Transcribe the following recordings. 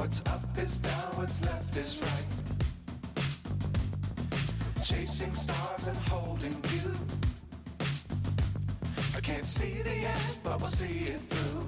What's up is down, what's left is right. Chasing stars and holding you. I can't see the end, but we'll see it through.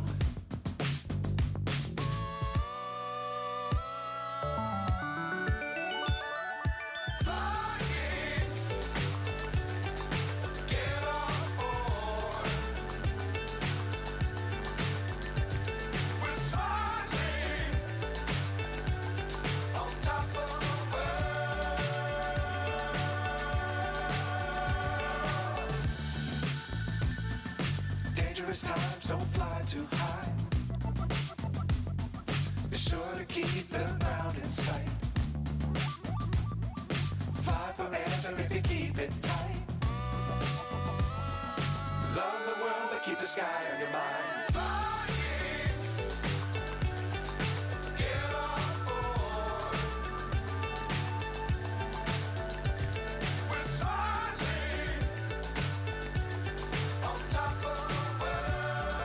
Times don't fly too high. Be sure to keep the ground in sight. Fly forever if you keep it tight. Love the world but keep the sky on your mind.